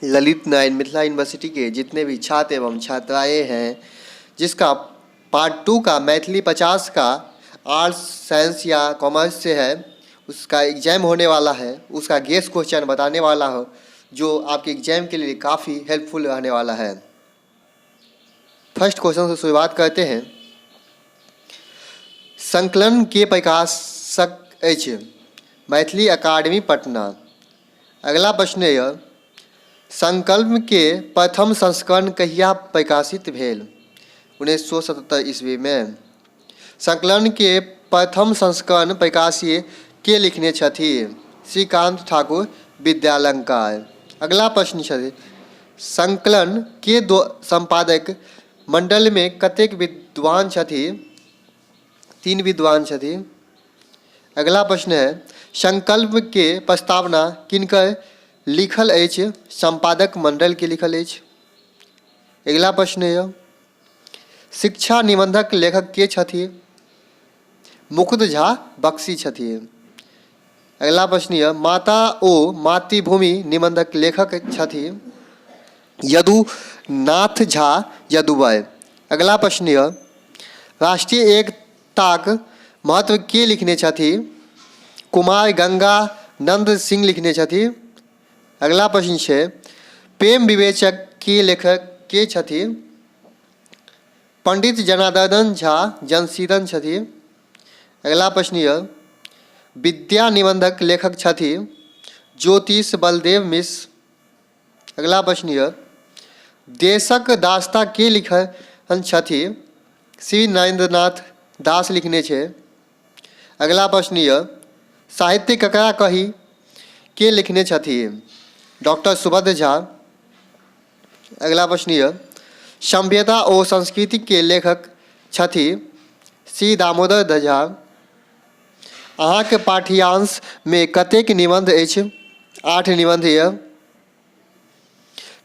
Lalit Narayan Mithila university के जितने भी छात्र एवं छात्राएं हैं, जिसका पार्ट 2 का मैथिली 50 का आर्ट्स साइंस या कॉमर्स से है, उसका एग्जाम होने वाला है। उसका गेस्ट क्वेश्चन बताने वाला हो जो आपके एग्जाम के लिए काफ़ी हेल्पफुल रहने वाला है। फर्स्ट क्वेश्चन से शुरुआत करते हैं। संकलन के प्रकाशक अछि मैथिली अकादमी पटना। अगला प्रश्न यह, संकल्प के प्रथम संस्करण कहिया प्रकाशित भेल? 1977 ईस्वी में। संकलन के प्रथम संस्करण प्रकाशित के लिखने छथि? श्रीकांत ठाकुर विद्यालंकार। अगला प्रश्न छथि, संकलन के संपादक मंडल में कतेक विद्वान छथि? 3 विद्वान छथि। अगला प्रश्न है, संकल्प के प्रस्तावना किनकर लिखल अछि? संपादक मंडल के लिखल अछि। अगला प्रश्न है, शिक्षा निबंधक लेखक के छथि? मुकुंद झा बख्शी छथि। अगला प्रश्न है, माता ओ मातृभूमि निबंधक लेखक छथि? यदुनाथ झा यदुवय। अगला प्रश्न है, राष्ट्रीय एकताक महत्व के लिखने छथि? कुमार गंगा नंद सिंह लिखने छथि। अगला प्रश्न है, प्रेम विवेचक के लेखक के छथि? पंडित जनार्दन झा जनशीदन छथि। अगला प्रश्न है, विद्या निबंधक लेखक छथि? ज्योतिष बलदेव मिश्र। अगला प्रश्न है, देशक दास्ता के लिखन छथि? श्री नरेंद्रनाथ दास लिखने छे। अगला प्रश्न है, साहित्य ककरा कही के लिखने छथि? डॉक्टर सुभद्र झा। अगला प्रश्न है, सभ्यता और संस्कृति के लेखक छथि? श्री दामोदर झा। अहाँ के पाठ्यांश में कतेक निबंध अछि? 8 निबंध है।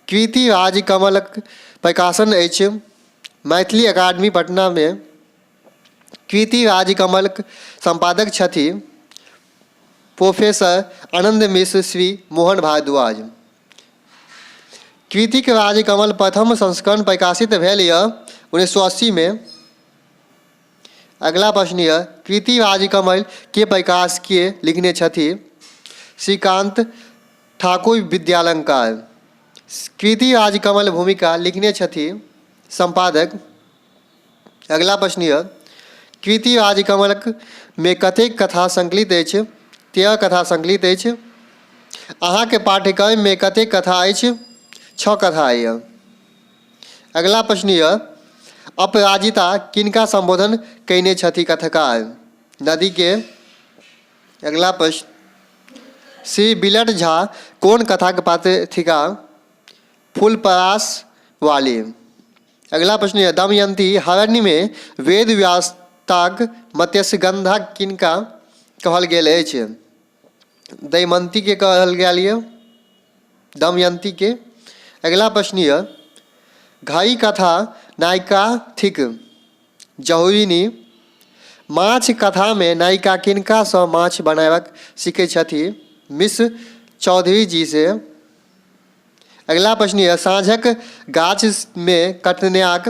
कृति राजकमलक प्रकाशन अछि? मैथिली अकादमी पटना में। कृति राजकमलक संपादक छथि? प्रोफेसर आनंद मिश्र श्री मोहन भारद्वाज। कृति के राजकमल प्रथम संस्करण प्रकाशित भेल यह 1980 में। अगला प्रश्न है, कृति राजकमल के प्रकाश के लिखने छथि? श्रीकांत ठाकुर विद्यालंकार। कृति राजकमल भूमिका लिखने छथि? संपादक। अगला प्रश्न है, कृति राजकमलक में कतेक कथा संकलित अछि? 13 कथा संकलित अछि। अहाँ के पाठ्यक्रम में कतेक कथा अछि? 6 कथा है। अगला प्रश्न है, अपराजिता किनका संबोधन कयने छथि कथाकार? नदी के। अगला प्रश्न, श्री बिलट झा कौन कथा के पात्र थिका? फूलपरास वाली। अगला प्रश्न है, दमयंती हरण्य में वेद व्यासताक मत्स्यगंधा किनका कहल गेल अछि? दमयंती के कहल गेल है, दमयंती के। अगला प्रश्न है, घाई कथा नायिका थिक? जहुरिनी। माछ कथा में नायिका किनका सँ माछ बनाबक सीखे छथि? मिश्र चौधरी जी से। अगला प्रश्न है, साँझक गाछ में कटनियाक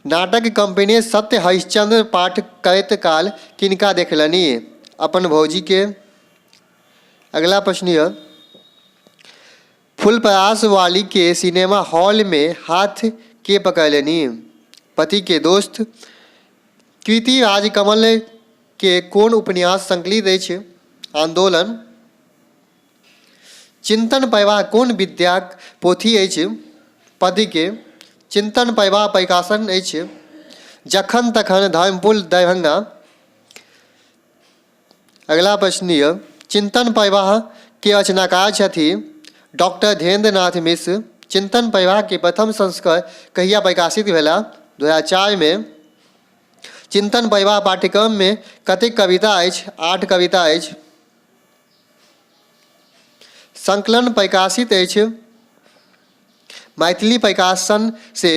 नाटक कंपनी सत्य हरिश्चंद्र पाठ करैत काल किनका देखलनि? अपन भौजी के। अगला प्रश्न है, फूलपरास वाली के सिनेमा हॉल में हाथ के पकड़लनि? पति के दोस्त। कृति राजकमल के कौन उपन्यास संकलित अछि? आंदोलन। चिंतन प्रवाह कौन विद्याक पोथी अछि? पद के। चिंतन प्रवाह प्रकाशन अछि? जखन तखन धर्मपुर दरभंगा। अगला प्रश्न है, चिंतन प्रवाह के रचनाकार छथि? डॉक्टर धीरेन्द्र नाथ मिश्र। चिंतन प्रवाह के प्रथम संस्करण कहिया प्रकाशित भेला? 2004 में। चिंतन प्रवाह पाठ्यक्रम में कतेक कविता अछि? 8 कविता अछि। संकलन प्रकाशित अछि? मैथिली प्रकाशन से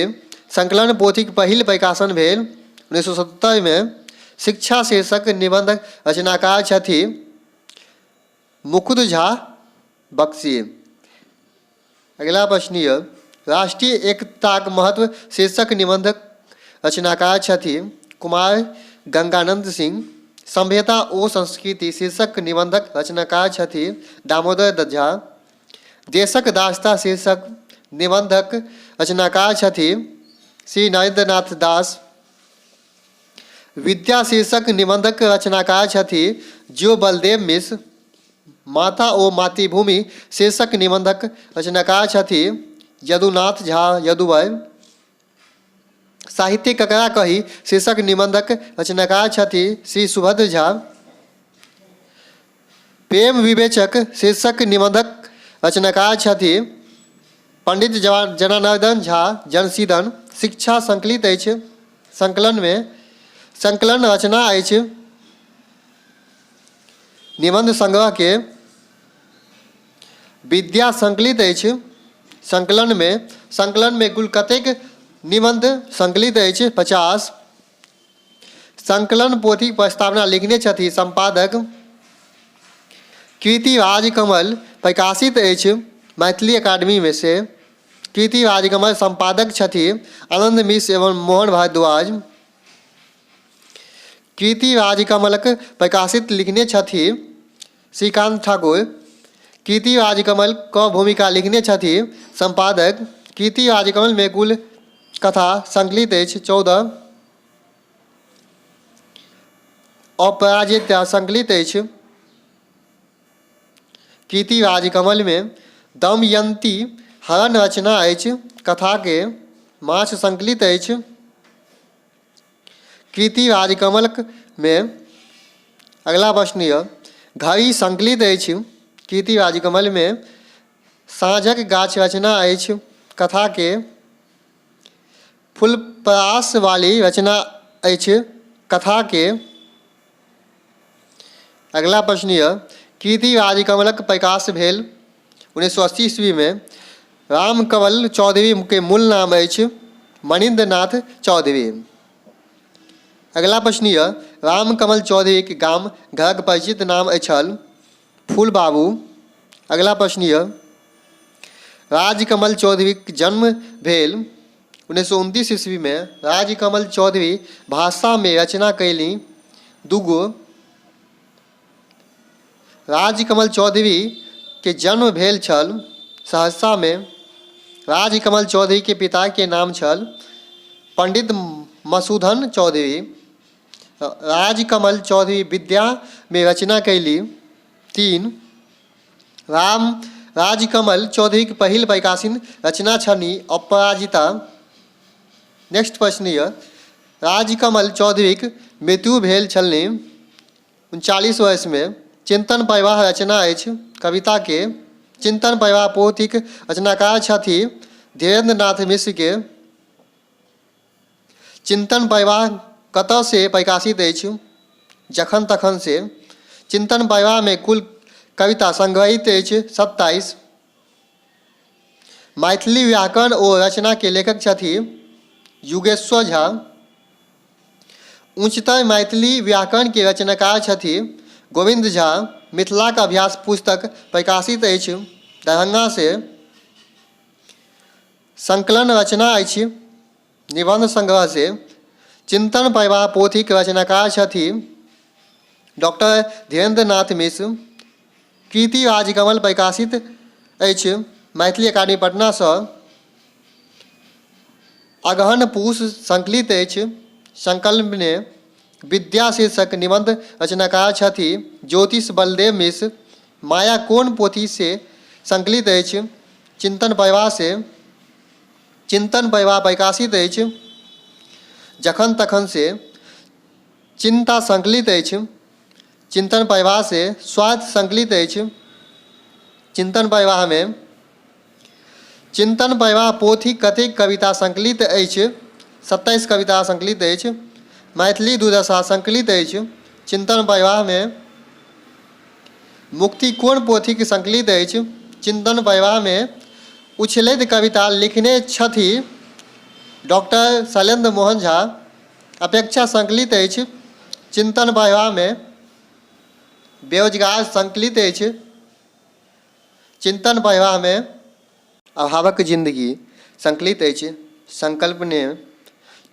संकलन पोथीक पहिल प्रकाशन भेल 1977 में। शिक्षा शीर्षक निबंधक रचनाकार छथि? मुकुंद झा बख्शी। अगला प्रश्न यऽ राष्ट्रीय एकताक महत्व शीर्षक निबंधक रचनाकार छथि कुमार गंगानंद सिंह। सभ्यता ओ संस्कृति शीर्षक निबंधक रचनाकार छथि दामोदर दत्त झा। देशक दास्ता शीर्षक निबंधक रचनाकार छथि श्री नरेंद्रनाथ दास। विद्या शीर्षक निबंधक रचनाकार छथि ज्यो बलदेव मिश्र। माता ओ मातृभूमि शीर्षक निबंधक रचनाकार छथि यदुनाथ झा यदुवर। साहित्य ककरा कही शीर्षक निबंधक रचनाकार छथि श्री सुभद्र झा। प्रेम विवेचक शीर्षक निबंधक रचनाकार छथि पंडित जनार्दन झा जनसीदन। शिक्षा संकलित अछि संकलन रचना अछि निबंध संग्रह के। विद्या संकलित अछि संकलन में कुल कतेक निबंध संकलित अछि 50। संकलन पोथी प्रस्तावना लिखने छथि संपादक कीर्ति राजकमल। प्रकाशित अछि मैथिली अकादमी में से। कीर्ति राजकमल संपादक छथि आनंद मिश्र एवं मोहन भारद्वाज। कीर्ति राजकमलक प्रकाशित लिखने छथि श्रीकांत ठाकुर। कीर्ति राजकमल क भूमिका लिखने छथि संपादक। कीर्ति राजकमल में कुल कथा संकलित अछि 14। अपराजिता संकलित अछि। कीर्ति राजकमल में दमयंती हरण रचना अछि कथा के। माछ संकलित अछि। कीर्ति राजकमल में अगला प्रश्न यऽ घड़ी संकलित अछि कीर्ति राजकमल में। साँझक गाछ रचना अछि कथा के। फूलपरास वाली रचना अछि कथा के। अगला प्रश्न यऽ कीर्ति राजकमलक प्रकाश भेल 1980 ईस्वी में। रामकमल चौधरी के मूल नाम अछि मनिंद्र नाथ चौधरी। अगला प्रश्न यऽ रामकमल चौधरी के गाम घरक परिचित नाम छल फूल बाबू। अगला प्रश्न यऽ राजकमल चौधरी के जन्म भेल 1929 ईस्वी में। राजकमल चौधरी भाषा में रचना कैली दूगो। राजकमल चौधरी के जन्म भेल छल सहरसा में। राजकमल चौधरी के पिता के नाम छल पंडित मसूधन चौधरी। राजकमल चौधरी विद्या में रचना कैली 3। राजकमल चौधरी के पहिल प्रकाशित रचना छनि अपराजिता। नेक्स्ट प्रश्न यऽ राजकमल चौधरी के मृत्यु भेल छलनि 39 वर्ष में। चिंतन प्रवाह रचना अछि कविता के। चिंतन प्रवाह पोथीक रचनाकार छथि धीरेन्द्र नाथ मिश्र के। चिंतन प्रवाह कतऽ से प्रकाशित अछि जखन तखन से। चिंतन प्रवाह में कुल कविता संग्रहित अछि 27। मैथिली व्याकरण ओ रचना के लेखक छथि युगेश्वर झा। उच्चतर मैथिली व्याकरण के रचनाकार छथि गोविंद झा। मिथिला का अभ्यास पुस्तक प्रकाशित अछि दरभंगा से। संकलन रचना अछि निबंध संग्रह से। चिंतन प्रवाह पोथी के रचनाकार छथि डॉक्टर धीरेन्द्र नाथ मिश्र। कीर्ति राजकमल प्रकाशित अछि मैथिली अकादमी पटना से। अगहन पूस संकलित अछि। संकलन में विद्या शीर्षक निबंध रचनाकार छथि ज्योतिष बलदेव मिश्र। माया कोन पोथी से संकलित अछि चिंतन प्रवाह से। चिंतन प्रवाह प्रकाशित अछि जखन तखन से। चिंता संकलित अछि चिंतन प्रवाह से। स्वार्थ संकलित अछि चिंतन प्रवाह में। चिंतन प्रवाह पोथी कतेक कविता संकलित अछि 27 कविता संकलित अछि। मैथिली दुर्दशा संकलित अछि चिंतन प्रवाह में। मुक्ति कोन पोथी के संकलित अछि चिंतन प्रवाह में। उच्छलित कविता लिखने छथि डॉक्टर शैलेंद्र मोहन झा। अपेक्षा संकलित अछि चिंतन प्रवाह में। बेरोजगार संकलित अछि चिंतन प्रवाह में। अभावक जिंदगी संकलित अछि संकल्प ने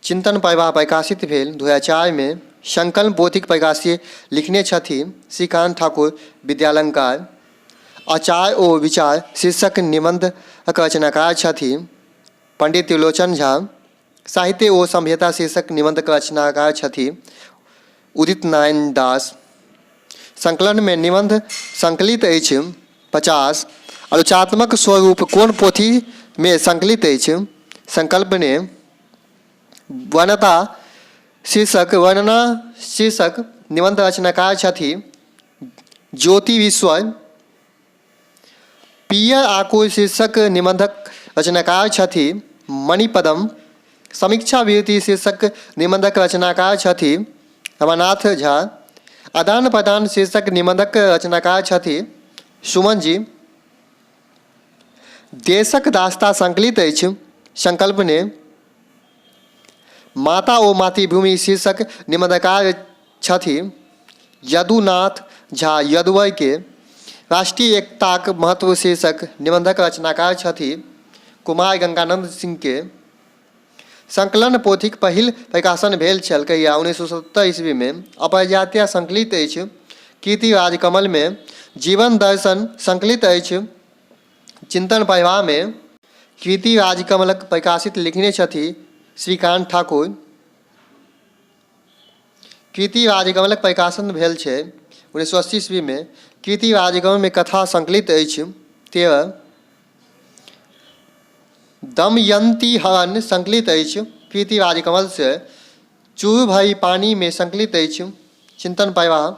चिंतन प्रवाह प्रकाशित भेल 2004 में। संकल्प पोथीक प्रकाशित लिखने छथि श्रीकांत ठाकुर विद्यालंकार। आचार ओ विचार शीर्षक निबंधक रचनाकार छथि पंडित त्रिलोचन झा। साहित्य ओ संहिता शीर्षक निबंधक रचनाकार छथि उदित नारायण दास। संकलन में निबंध संकलित अछि 50। आलोचनात्मक स्वरूप कोन पोथी में संकलित अछि? संकल्प ने वर्णता शीर्षक निबंध रचनाकार छथि ज्योति विश्व। पियर आकुर शीर्षक निबंधक रचनाकार छथि मणिपदम। समीक्षा विरति शीर्षक निबंधक रचनाकार छथि रमानाथ झा। आदान प्रदान शीर्षक निबंधक रचनाकार छथि सुमन जी। देशक दास्ता संकलित अछि संकल्प ने। माता ओ मातृभूमि शीर्षक निबंधकार छथि यदुनाथ झा यदुवै के। राष्ट्रीय एकताक महत्व शीर्षक निबंधक रचनाकार छथि कुमार गंगानंद सिंह के। संकलन पोथीक पहिल प्रकाशन भेल छल कहिया 1970 ईस्वी में। अपरजात्या संकलित अछि कीर्ति राजकमल में। जीवन दर्शन संकलित अछि चिंतन प्रवाह में। कीर्ति राजकमलक प्रकाशित लिखने छथि श्रीकांत ठाकुर। कीर्ति राजकमलक प्रकाशन भेल छै 1980 ईस्वी में। कीर्ति राजकमल में कथा संकलित अछि 13। दमयंती हरण संकलित अछि कीर्ति राजकमल से। चूर भरी पानी में संकलित अछि चिंतन प्रवाह।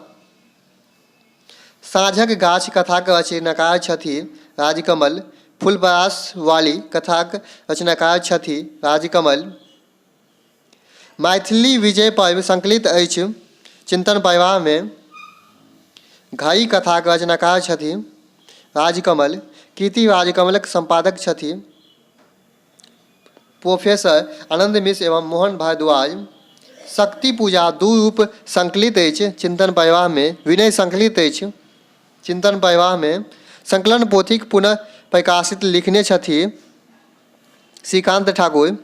साँझक गाछ कथाक रचनाकार छथि राजकमल। फूलपरास वाली कथाक रचनाकार छथि राजकमल। मैथिली विजय पर्व संकलित अछि चिंतन प्रवाह में। घड़ी कथाक रचनाकार छथि राजकमल। कीर्ति राजकमलक संपादक छथि प्रोफेसर आनंद मिश्र एवं मोहन भारद्वाज। शक्ति पूजा दू रूप संकलित अछि चिंतन प्रवाह में। विनय संकलित अछि चिंतन प्रवाह में। संकलन पोथीक पुनः प्रकाशित लिखने छथि श्रीकांत ठाकुर।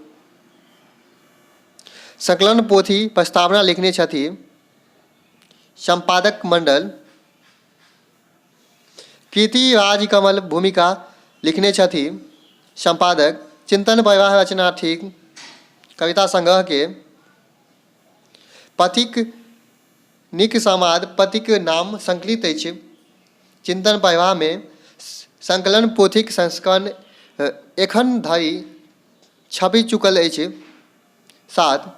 संकलन पोथी प्रस्तावना लिखने छथि संपादक मंडल। कीर्ति राजकमल भूमिका लिखने छथि संपादक। चिंतन प्रवाह रचना ठीक कविता संग्रह के। पथिक निक समाद पथिक नाम संकलित अछि चिंतन प्रवाह में। संकलन पोथीक संस्करण एखन धरि छपि चुकल अछि 7।